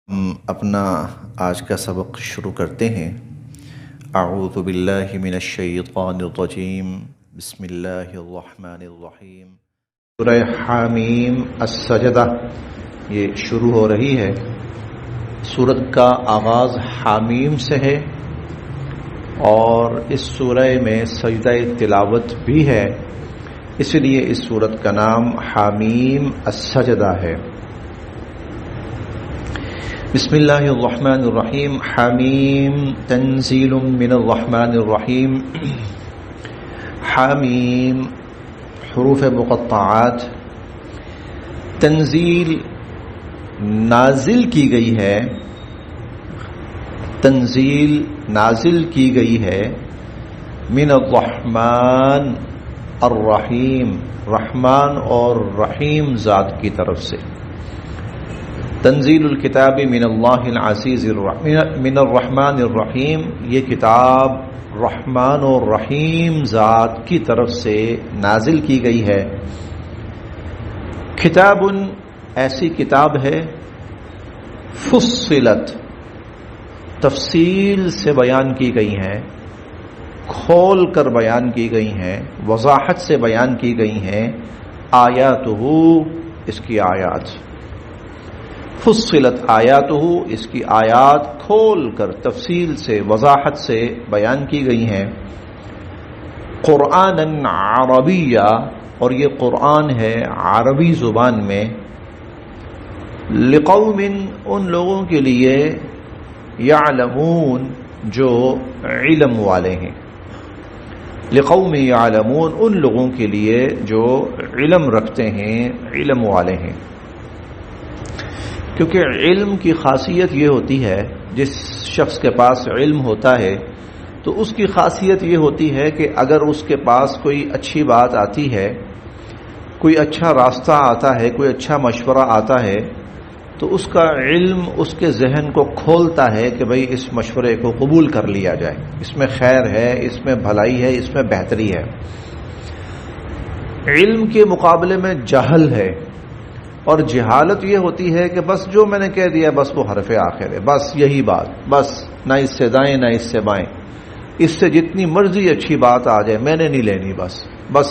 ہم اپنا آج کا سبق شروع کرتے ہیں۔ اعوذ باللہ من الشیطان الرجیم، بسم اللہ الرحمن الرحیم۔ سورہ حامیم السجدہ یہ شروع ہو رہی ہے۔ سورت کا آغاز حامیم سے ہے اور اس سورہ میں سجدہ تلاوت بھی ہے، اس لیے اس سورت کا نام حامیم السجدہ ہے۔ بسم اللہ الرحمن الرحیم۔ حامیم تنزیل من الرحمن الرحیم۔ حامیم حروف مقطعات، تنزیل نازل کی گئی ہے، تنزیل نازل کی گئی ہے من الرحمن الرحیم، رحمان اور رحیم ذات کی طرف سے۔ تنزیل الکتاب من اللہ العزیز من الرحمن الرحیم، یہ کتاب رحمان اور رحیم ذات کی طرف سے نازل کی گئی ہے۔ کتاب ایسی کتاب ہے، فصلت تفصیل سے بیان کی گئی ہیں، کھول کر بیان کی گئی ہیں، وضاحت سے بیان کی گئی ہیں، آیاتہ اس کی آیات، فصلت آیاتہ اس کی آیات کھول کر تفصیل سے وضاحت سے بیان کی گئی ہیں۔ قرآن عربیہ، اور یہ قرآن ہے عربی زبان میں، لقوم ان لوگوں کے لیے، یعلمون جو علم والے ہیں، لقوم یعلمون ان لوگوں کے لیے جو علم رکھتے ہیں، علم والے ہیں۔ کیونکہ علم کی خاصیت یہ ہوتی ہے، جس شخص کے پاس علم ہوتا ہے تو اس کی خاصیت یہ ہوتی ہے کہ اگر اس کے پاس کوئی اچھی بات آتی ہے، کوئی اچھا راستہ آتا ہے، کوئی اچھا مشورہ آتا ہے، تو اس کا علم اس کے ذہن کو کھولتا ہے کہ بھئی اس مشورے کو قبول کر لیا جائے، اس میں خیر ہے، اس میں بھلائی ہے، اس میں بہتری ہے۔ علم کے مقابلے میں جہل ہے، اور جہالت یہ ہوتی ہے کہ بس جو میں نے کہہ دیا بس وہ حرف آخر ہے، بس یہی بات، بس نہ اس سے دائیں نہ اس سے بائیں، اس سے جتنی مرضی اچھی بات آ جائے میں نے نہیں لینی، بس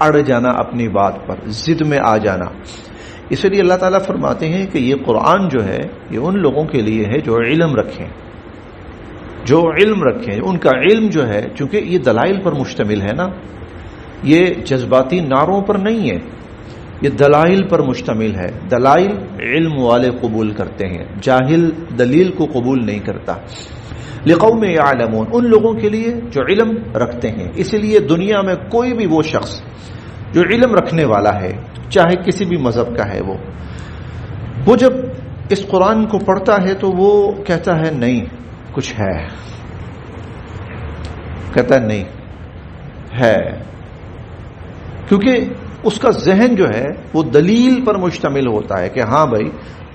اڑ جانا اپنی بات پر، ضد میں آ جانا۔ اس لیے اللہ تعالیٰ فرماتے ہیں کہ یہ قرآن جو ہے یہ ان لوگوں کے لیے ہے جو علم رکھیں، جو علم رکھیں۔ ان کا علم جو ہے، چونکہ یہ دلائل پر مشتمل ہے نا، یہ جذباتی نعروں پر نہیں ہے، یہ دلائل پر مشتمل ہے۔ دلائل علم والے قبول کرتے ہیں، جاہل دلیل کو قبول نہیں کرتا۔ لقوم یعلمون ان لوگوں کے لیے جو علم رکھتے ہیں۔ اس لیے دنیا میں کوئی بھی وہ شخص جو علم رکھنے والا ہے، چاہے کسی بھی مذہب کا ہے، وہ جب اس قرآن کو پڑھتا ہے تو وہ کہتا ہے نہیں کچھ ہے، کہتا ہے نہیں ہے، کیونکہ اس کا ذہن جو ہے وہ دلیل پر مشتمل ہوتا ہے کہ ہاں بھائی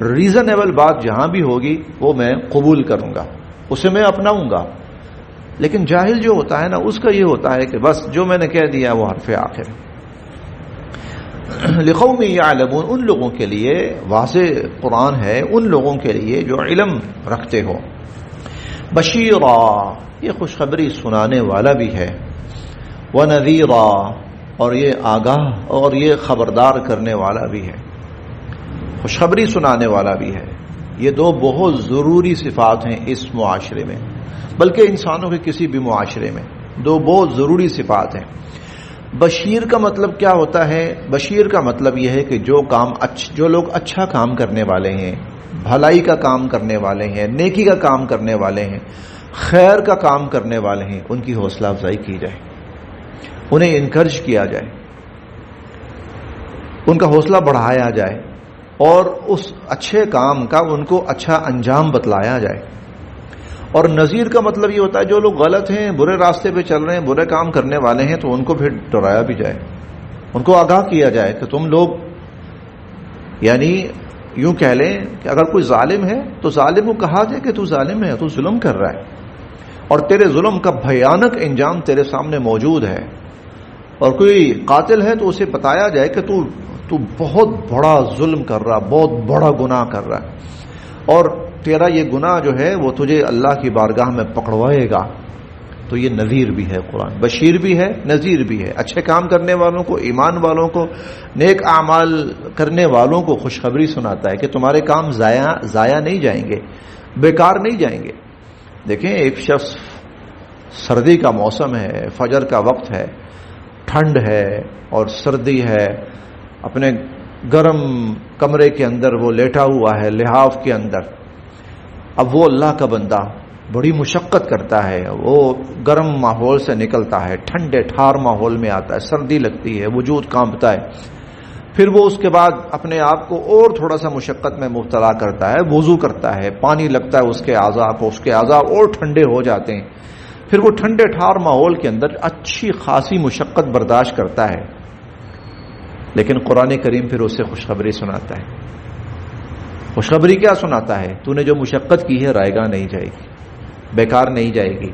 ریزنیبل بات جہاں بھی ہوگی وہ میں قبول کروں گا، اسے میں اپناؤں گا۔ لیکن جاہل جو ہوتا ہے نا، اس کا یہ ہوتا ہے کہ بس جو میں نے کہہ دیا وہ حرف آخر۔ لقوم یعلمون ان لوگوں کے لیے واضح قرآن ہے، ان لوگوں کے لیے جو علم رکھتے ہو۔ بشیرا یہ خوشخبری سنانے والا بھی ہے، ونذیرا اور یہ آگاہ اور یہ خبردار کرنے والا بھی ہے، خوشخبری سنانے والا بھی ہے۔ یہ دو بہت ضروری صفات ہیں اس معاشرے میں، بلکہ انسانوں کے کسی بھی معاشرے میں دو بہت ضروری صفات ہیں۔ بشیر کا مطلب کیا ہوتا ہے؟ بشیر کا مطلب یہ ہے کہ جو لوگ اچھا کام کرنے والے ہیں، بھلائی کا کام کرنے والے ہیں، نیکی کا کام کرنے والے ہیں، خیر کا کام کرنے والے ہیں، ان کی حوصلہ افزائی کی جائے، انہیں انکرج کیا جائے، ان کا حوصلہ بڑھایا جائے، اور اس اچھے کام کا ان کو اچھا انجام بتلایا جائے۔ اور نذیر کا مطلب یہ ہوتا ہے جو لوگ غلط ہیں، برے راستے پہ چل رہے ہیں، برے کام کرنے والے ہیں، تو ان کو پھر ڈرایا بھی جائے، ان کو آگاہ کیا جائے کہ تم لوگ، یعنی یوں کہہ لیں کہ اگر کوئی ظالم ہے تو ظالم کو کہا جائے کہ تو ظالم ہے، تو ظلم کر رہا ہے، اور تیرے ظلم کا بھیانک انجام تیرے سامنے موجود ہے۔ اور کوئی قاتل ہے تو اسے بتایا جائے کہ تو بہت بڑا ظلم کر رہا، بہت بڑا گناہ کر رہا ہے۔ اور تیرا یہ گناہ جو ہے وہ تجھے اللہ کی بارگاہ میں پکڑوائے گا. تو یہ نذیر بھی ہے قرآن، بشیر بھی ہے، نذیر بھی ہے. اچھے کام کرنے والوں کو، ایمان والوں کو، نیک اعمال کرنے والوں کو خوشخبری سناتا ہے کہ تمہارے کام ضائع نہیں جائیں گے، بیکار نہیں جائیں گے. دیکھیں ایک شخص، سردی کا موسم ہے، فجر کا وقت ہے، ٹھنڈ ہے اور سردی ہے، اپنے گرم کمرے کے اندر وہ لیٹا ہوا ہے، لحاف کے اندر. اب وہ اللہ کا بندہ بڑی مشقت کرتا ہے، وہ گرم ماحول سے نکلتا ہے، ٹھنڈے ٹھار ماحول میں آتا ہے، سردی لگتی ہے، وجود کانپتا ہے. پھر وہ اس کے بعد اپنے آپ کو اور تھوڑا سا مشقت میں مبتلا کرتا ہے، وضو کرتا ہے، پانی لگتا ہے اس کے اعضاء کو، اس کے اعضاء اور ٹھنڈے ہو جاتے ہیں. پھر وہ ٹھنڈے ٹھار ماحول کے اندر اچھی خاصی مشقت برداشت کرتا ہے. لیکن قرآن کریم پھر اسے خوشخبری سناتا ہے. خوشخبری کیا سناتا ہے؟ تو نے جو مشقت کی ہے رائگاں نہیں جائے گی، بیکار نہیں جائے گی.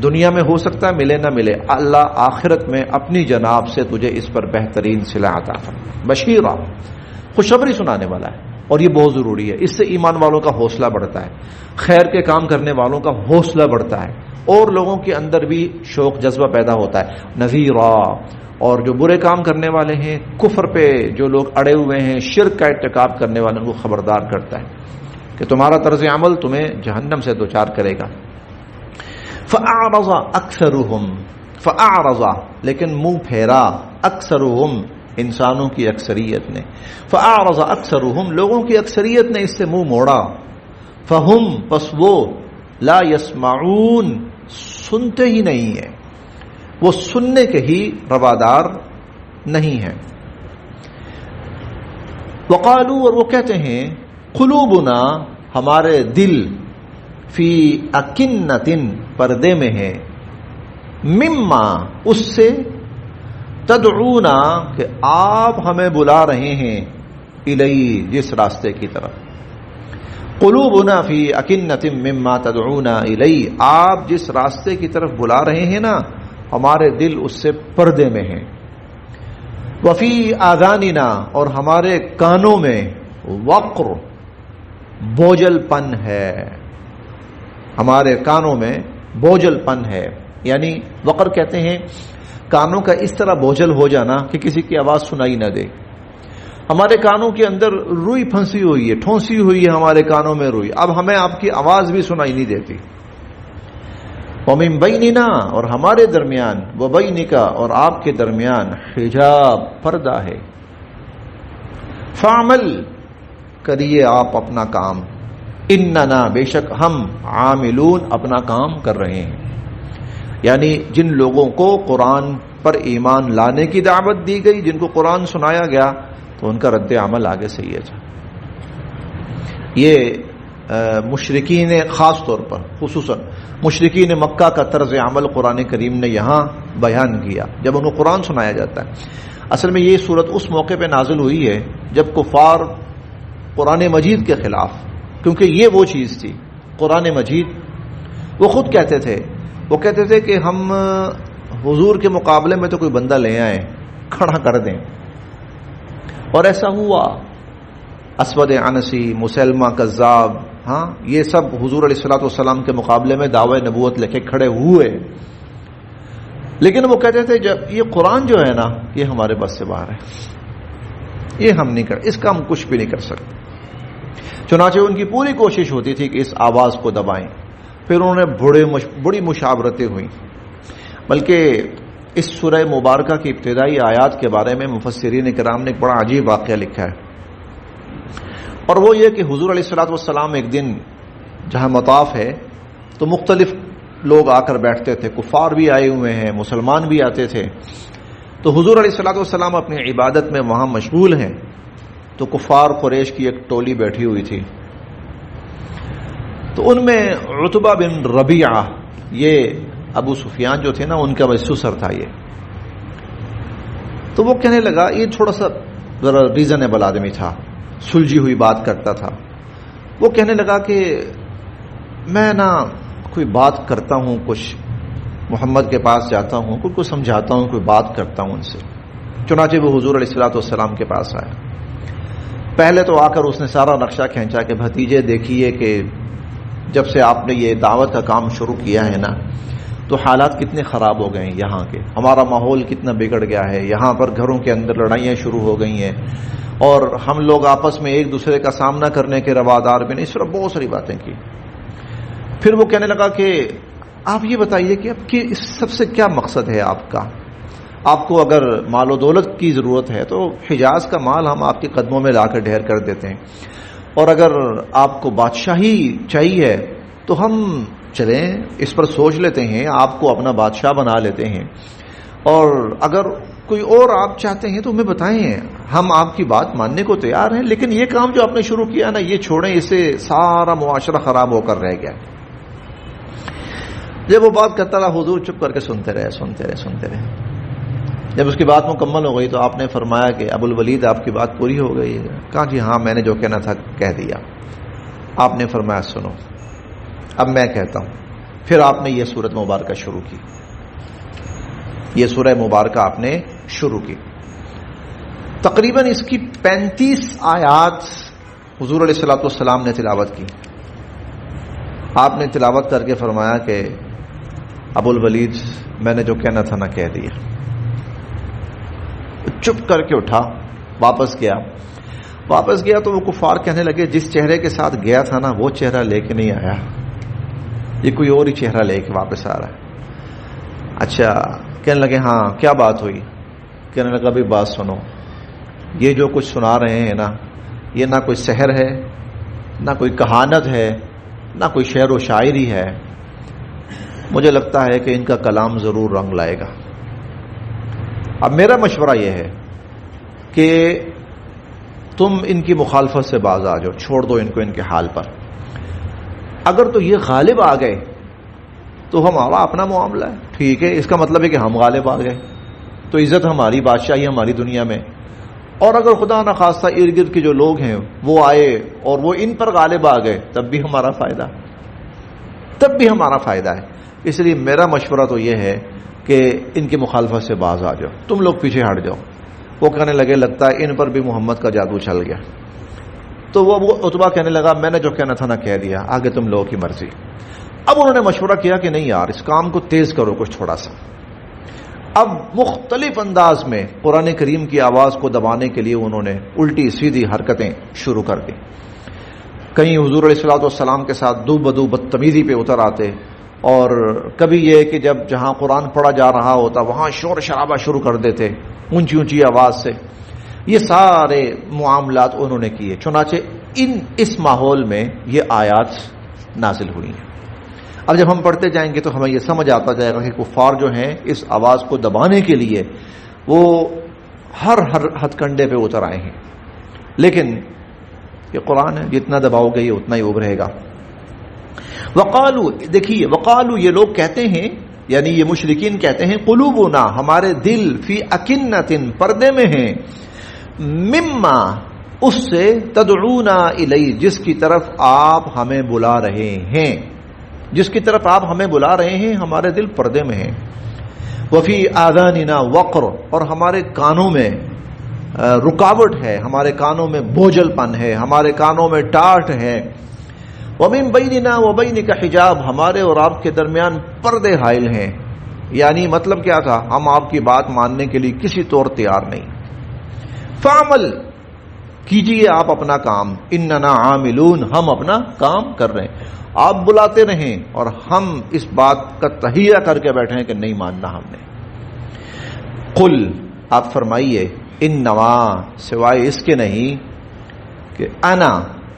دنیا میں ہو سکتا ہے ملے نہ ملے، اللہ آخرت میں اپنی جناب سے تجھے اس پر بہترین صلہ عطا فرمائے. بشیرہ، خوشخبری سنانے والا ہے. اور یہ بہت ضروری ہے، اس سے ایمان والوں کا حوصلہ بڑھتا ہے، خیر کے کام کرنے والوں کا حوصلہ بڑھتا ہے، اور لوگوں کے اندر بھی شوق جذبہ پیدا ہوتا ہے. نذیرہ، اور جو برے کام کرنے والے ہیں، کفر پہ جو لوگ اڑے ہوئے ہیں، شرک کا ارتکاب کرنے والوں کو خبردار کرتا ہے کہ تمہارا طرز عمل تمہیں جہنم سے دوچار کرے گا. فَأَعْرَضَ أَكْثَرُهُمْ، فَأَعْرَضَ لیکن منہ پھیرا، أَكْثَرُهُمْ انسانوں کی اکثریت نے، فَأَعْرَضَ أَكْثَرُهُمْ لوگوں کی اکثریت نے اس سے منہ موڑا. فَهُمْ پس وہ لا يسمعون سنتے ہی نہیں ہیں، وہ سننے کے ہی روادار نہیں ہیں. وقالو اور وہ کہتے ہیں، قلوبنا ہمارے دل، فی اکنتن پردے میں ہے، مما اس سے، تدعونا کہ آپ ہمیں بلا رہے ہیں، الی جس راستے کی طرف. قلوبنا فی اکنت مما تدعونا الی، آپ جس راستے کی طرف بلا رہے ہیں نا، ہمارے دل اس سے پردے میں ہیں. وفی آذاننا اور ہمارے کانوں میں، وقر بوجھل پن ہے، ہمارے کانوں میں بوجھل پن ہے. یعنی وقر کہتے ہیں کانوں کا اس طرح بوجھل ہو جانا کہ کسی کی آواز سنائی نہ دے. ہمارے کانوں کے اندر روئی پھنسی ہوئی ہے، ٹھونسی ہوئی ہے ہمارے کانوں میں روئی، اب ہمیں آپ کی آواز بھی سنائی نہیں دیتی. وَمِن بَيْنِنَا اور ہمارے درمیان، وَبَيْنِكَ اور آپ کے درمیان، حجاب پردہ ہے. فَعْمَلْ کریے آپ اپنا کام، اِنَّنَا بے شک ہم، عاملون اپنا کام کر رہے ہیں. یعنی جن لوگوں کو قرآن پر ایمان لانے کی دعوت دی گئی، جن کو قرآن سنایا گیا، تو ان کا رد عمل آگے سے یہ تھا. یہ مشرکین، خاص طور پر خصوصاً مشرکین مکہ کا طرز عمل قرآن کریم نے یہاں بیان کیا جب ان کو قرآن سنایا جاتا ہے. اصل میں یہ صورت اس موقع پہ نازل ہوئی ہے جب کفار قرآن مجید کے خلاف، کیونکہ یہ وہ چیز تھی قرآن مجید. وہ خود کہتے تھے کہ ہم حضور کے مقابلے میں تو کوئی بندہ لے آئیں، کھڑا کر دیں. اور ایسا ہوا. اسود عنسی، مسلمہ کذاب، ہاں یہ سب حضور علیہ الصلوۃ والسلام کے مقابلے میں دعوی نبوت لے کے کھڑے ہوئے. لیکن وہ کہتے تھے جب یہ قرآن جو ہے نا، یہ ہمارے بس سے باہر ہے، یہ ہم نہیں کر، اس کا ہم کچھ بھی نہیں کر سکتے. چنانچہ ان کی پوری کوشش ہوتی تھی کہ اس آواز کو دبائیں. پھر انہوں نے بڑی مشاورتیں ہوئیں. بلکہ اس سورہ مبارکہ کی ابتدائی آیات کے بارے میں مفسرین کرام نے ایک بڑا عجیب واقعہ لکھا ہے، اور وہ یہ کہ حضور علیہ الصلوۃ والسلام ایک دن جہاں مطاف ہے تو مختلف لوگ آ کر بیٹھتے تھے، کفار بھی آئے ہوئے ہیں، مسلمان بھی آتے تھے. تو حضور علیہ الصلوۃ والسلام اپنی عبادت میں وہاں مشغول ہیں، تو کفار قریش کی ایک ٹولی بیٹھی ہوئی تھی. تو ان میں عتبہ بن ربیعہ، یہ ابو سفیان جو تھے نا ان کا سسر تھا یہ. تو وہ کہنے لگا، یہ تھوڑا سا ذرا ریزنیبل آدمی تھا، سلجھی ہوئی بات کرتا تھا. وہ کہنے لگا کہ میں نا کوئی بات کرتا ہوں، کچھ محمد کے پاس جاتا ہوں، کچھ کو سمجھاتا ہوں، کوئی بات کرتا ہوں ان سے. چنانچہ وہ حضور علیہ الصلوۃ والسلام کے پاس آیا. پہلے تو آ کر اس نے سارا نقشہ کھینچا کہ بھتیجے دیکھیے کہ جب سے آپ نے یہ دعوت کا کام شروع کیا ہے نا تو حالات کتنے خراب ہو گئے ہیں یہاں کے، ہمارا ماحول کتنا بگڑ گیا ہے، یہاں پر گھروں کے اندر لڑائیاں شروع ہو گئی ہیں اور ہم لوگ آپس میں ایک دوسرے کا سامنا کرنے کے روادار بھی نہیں، اس طرح بہت ساری باتیں کی۔ پھر وہ کہنے لگا کہ آپ یہ بتائیے کہ اب کہ اس سب سے کیا مقصد ہے آپ کا؟ آپ کو اگر مال و دولت کی ضرورت ہے تو حجاز کا مال ہم آپ کے قدموں میں لا کر ڈھیر کر دیتے ہیں، اور اگر آپ کو بادشاہی چاہیے تو ہم چلیں اس پر سوچ لیتے ہیں، آپ کو اپنا بادشاہ بنا لیتے ہیں، اور اگر کوئی اور آپ چاہتے ہیں تو ہمیں بتائیں، ہم آپ کی بات ماننے کو تیار ہیں، لیکن یہ کام جو آپ نے شروع کیا نا یہ چھوڑیں، اس سے سارا معاشرہ خراب ہو کر رہ گیا۔ جب وہ بات کرتا رہا حضور چپ کر کے سنتے رہے۔ جب اس کی بات مکمل ہو گئی تو آپ نے فرمایا کہ ابو الولید آپ کی بات پوری ہو گئی ہے؟ کہا جی ہاں، میں نے جو کہنا تھا کہہ دیا۔ آپ نے فرمایا سنو اب میں کہتا ہوں۔ پھر آپ نے یہ سورت مبارکہ شروع کی، یہ سورہ مبارکہ آپ نے شروع کی۔ تقریباً اس کی 35 آیات حضور علیہ الصلوۃ والسلام نے تلاوت کی۔ آپ نے تلاوت کر کے فرمایا کہ ابو الولید میں نے جو کہنا تھا نہ کہہ دیا۔ چپ کر کے اٹھا، واپس گیا تو وہ کفار کہنے لگے جس چہرے کے ساتھ گیا تھا نا وہ چہرہ لے کے نہیں آیا، یہ کوئی اور ہی چہرہ لے کے واپس آ رہا ہے۔ اچھا، کہنے لگے ہاں کیا بات ہوئی؟ کہنے لگا بھی بات سنو، یہ جو کچھ سنا رہے ہیں نا یہ نہ کوئی سحر ہے، نہ کوئی کہانت ہے، نہ کوئی شعر و شاعری ہے، مجھے لگتا ہے کہ ان کا کلام ضرور رنگ لائے گا۔ اب میرا مشورہ یہ ہے کہ تم ان کی مخالفت سے باز آ جاؤ، چھوڑ دو ان کو ان کے حال پر۔ اگر تو یہ غالب آ گئے تو ہمارا اپنا معاملہ ہے، ٹھیک ہے، اس کا مطلب ہے کہ ہم غالب آ گئے تو عزت ہماری، بادشاہی ہماری دنیا میں۔ اور اگر خدا نخواستہ ارد گرد کے جو لوگ ہیں وہ آئے اور وہ ان پر غالب آ گئے تب بھی ہمارا فائدہ ہے۔ اس لیے میرا مشورہ تو یہ ہے کہ ان کی مخالفت سے باز آ جاؤ، تم لوگ پیچھے ہٹ جاؤ۔ وہ کہنے لگے لگتا ہے ان پر بھی محمد کا جادو چل گیا۔ تو وہ عتبہ کہنے لگا میں نے جو کہنا تھا نہ کہہ دیا، آگے تم لوگوں کی مرضی۔ اب انہوں نے مشورہ کیا کہ نہیں یار اس کام کو تیز کرو کچھ تھوڑا سا۔ اب مختلف انداز میں قرآن کریم کی آواز کو دبانے کے لیے انہوں نے الٹی سیدھی حرکتیں شروع کر دی۔ کہیں حضور علیہ الصلوۃ والسلام کے ساتھ دو بدو بدتمیزی پہ اتر آتے، اور کبھی یہ کہ جب جہاں قرآن پڑھا جا رہا ہوتا وہاں شور شرابہ شروع کر دیتے اونچی اونچی آواز سے۔ یہ سارے معاملات انہوں نے کیے، چنانچہ اس ماحول میں یہ آیات نازل ہوئی ہیں۔ اب جب ہم پڑھتے جائیں گے تو ہمیں یہ سمجھ آتا جائے گا کہ کفار جو ہیں اس آواز کو دبانے کے لیے وہ ہر ہتھ کنڈے پہ اتر آئے ہیں، لیکن یہ قرآن ہے، جتنا دباؤ گے یہ اتنا ہی ابھرے گا۔ وقالو، دیکھیے وقالو یہ لوگ کہتے ہیں، یعنی یہ مشرکین کہتے ہیں قلوبنا ہمارے دل فی اکنۃ پردے میں ہیں، مما اس سے تدعونا الی جس کی طرف آپ ہمیں بلا رہے ہیں، جس کی طرف آپ ہمیں بلا رہے ہیں ہمارے دل پردے میں ہیں۔ وفی آذاننا وقر اور ہمارے کانوں میں رکاوٹ ہے، ہمارے کانوں میں بوجھل پن ہے، ہمارے کانوں میں ٹاٹ ہے۔ ومن بیننا وبینک حجاب ہمارے اور آپ کے درمیان پردے حائل ہیں۔ یعنی مطلب کیا تھا؟ ہم آپ کی بات ماننے کے لیے کسی طور تیار نہیں۔ فعمل کیجئے آپ اپنا کام، اننا عاملون ہم اپنا کام کر رہے ہیں۔ آپ بلاتے رہیں اور ہم اس بات کا تہیہ کر کے بیٹھے ہیں کہ نہیں ماننا ہم نے۔ قل آپ فرمائیے، انما سوائے اس کے نہیں کہ انا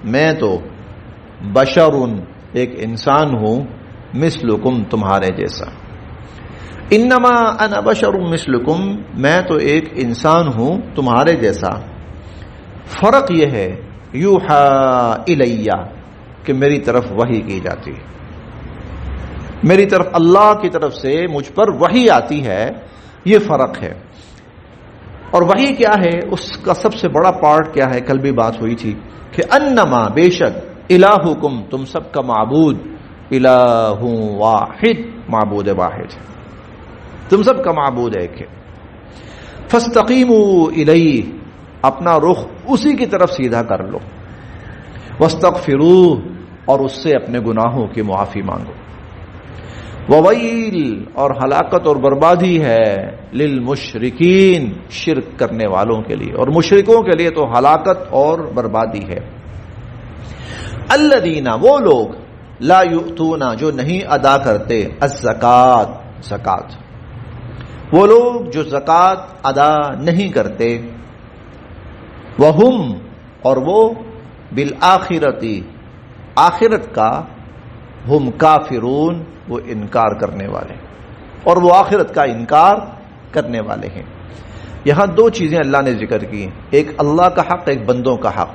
میں تو بشرن ایک انسان ہوں، مثلکم تمہارے جیسا۔ انما انا بشر مثلکم میں تو ایک انسان ہوں تمہارے جیسا۔ فرق یہ ہے یوحا الیہ کہ میری طرف وحی کی جاتی ہے، میری طرف اللہ کی طرف سے مجھ پر وحی آتی ہے، یہ فرق ہے۔ اور وحی کیا ہے؟ اس کا سب سے بڑا پارٹ کیا ہے؟ کل بھی بات ہوئی تھی کہ انما بے شک الہکم تم سب کا معبود الہ واحد، معبود واحد ہے، تم سب کا معبود ایک ہے۔ فاستقیموا الیہ اپنا رخ اسی کی طرف سیدھا کر لو. واستغفروہ، اور اس سے اپنے گناہوں کی معافی مانگو. وویل، اور ہلاکت اور بربادی ہے للمشرکین، شرک کرنے والوں کے لیے، اور مشرکوں کے لیے تو ہلاکت اور بربادی ہے. الذین، وہ لوگ، لا یؤتون، جو نہیں ادا کرتے، الزکات، زکات، وہ لوگ جو زکات ادا نہیں کرتے، وہم، اور وہ، بالآخرتی، آخرت کا، ہم کافرون، وہ انکار کرنے والے، اور وہ آخرت کا انکار کرنے والے ہیں. یہاں دو چیزیں اللہ نے ذکر کی، ایک اللہ کا حق، ایک بندوں کا حق.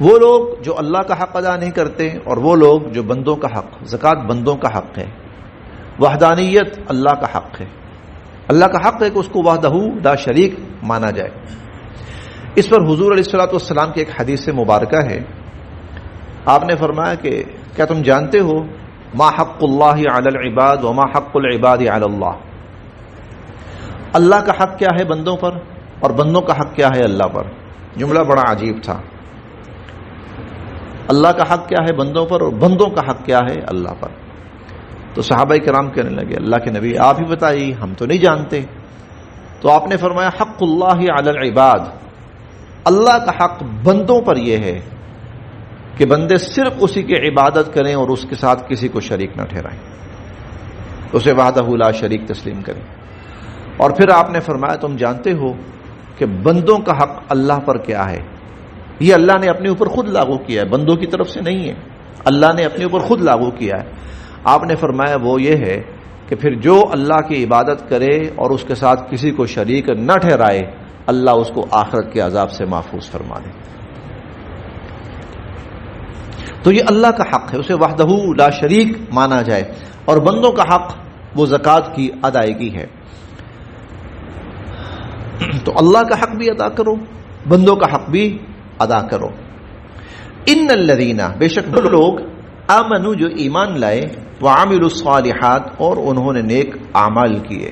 وہ لوگ جو اللہ کا حق ادا نہیں کرتے، اور وہ لوگ جو بندوں کا حق. زکات بندوں کا حق ہے، وحدانیت اللہ کا حق ہے. اللہ کا حق ہے کہ اس کو وحدہ لا شریک مانا جائے. اس پر حضور علیہ الصلوۃ والسلام کی ایک حدیث مبارکہ ہے. آپ نے فرمایا کہ کیا تم جانتے ہو ما حق اللہ علی العباد وما حق العباد علی اللہ؟ اللہ کا حق کیا ہے بندوں پر، اور بندوں کا حق کیا ہے اللہ پر. جملہ بڑا عجیب تھا. اللہ کا حق کیا ہے بندوں پر، اور بندوں کا حق کیا ہے اللہ پر. تو صحابہ کرام کہنے لگے اللہ کے نبی آپ ہی بتائیے، ہم تو نہیں جانتے. تو آپ نے فرمایا حق اللہ علی العباد، اللہ کا حق بندوں پر یہ ہے کہ بندے صرف اسی کی عبادت کریں اور اس کے ساتھ کسی کو شریک نہ ٹھہرائیں، اسے وحدہ لا شریک تسلیم کریں. اور پھر آپ نے فرمایا تم جانتے ہو کہ بندوں کا حق اللہ پر کیا ہے. یہ اللہ نے اپنے اوپر خود لاگو کیا ہے، بندوں کی طرف سے نہیں ہے، اللہ نے اپنے اوپر خود لاگو کیا ہے. آپ نے فرمایا وہ یہ ہے کہ پھر جو اللہ کی عبادت کرے اور اس کے ساتھ کسی کو شریک نہ ٹھہرائے، اللہ اس کو آخرت کے عذاب سے محفوظ فرما دے. تو یہ اللہ کا حق ہے، اسے وحدہ لا شریک مانا جائے. اور بندوں کا حق وہ زکوٰۃ کی ادائیگی ہے. تو اللہ کا حق بھی ادا کرو، بندوں کا حق بھی ادا کرو. ان الذین، بے شک وہ لوگ، آمنوا، جو ایمان لائے، وعملوا الصالحات، اور انہوں نے نیک اعمال کیے.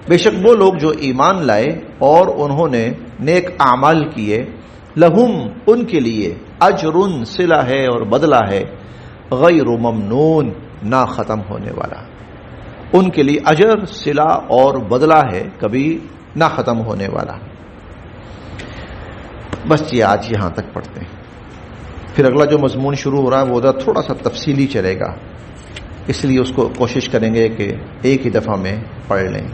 بے شک وہ لوگ جو ایمان لائے اور انہوں نے نیک اعمال کیے، لہم، ان کے لیے، اجر، صلہ ہے اور بدلہ ہے، غیر ممنون، نہ ختم ہونے والا. ان کے لیے اجر، صلہ اور بدلہ ہے، کبھی نہ ختم ہونے والا. بس یہ آج یہاں تک پڑھتے ہیں. پھر اگلا جو مضمون شروع ہو رہا ہے وہ تھوڑا سا تفصیلی چلے گا، اس لیے اس کو کوشش کریں گے کہ ایک ہی دفعہ میں پڑھ لیں،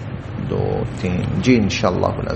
2 3 جی انشاءاللہ.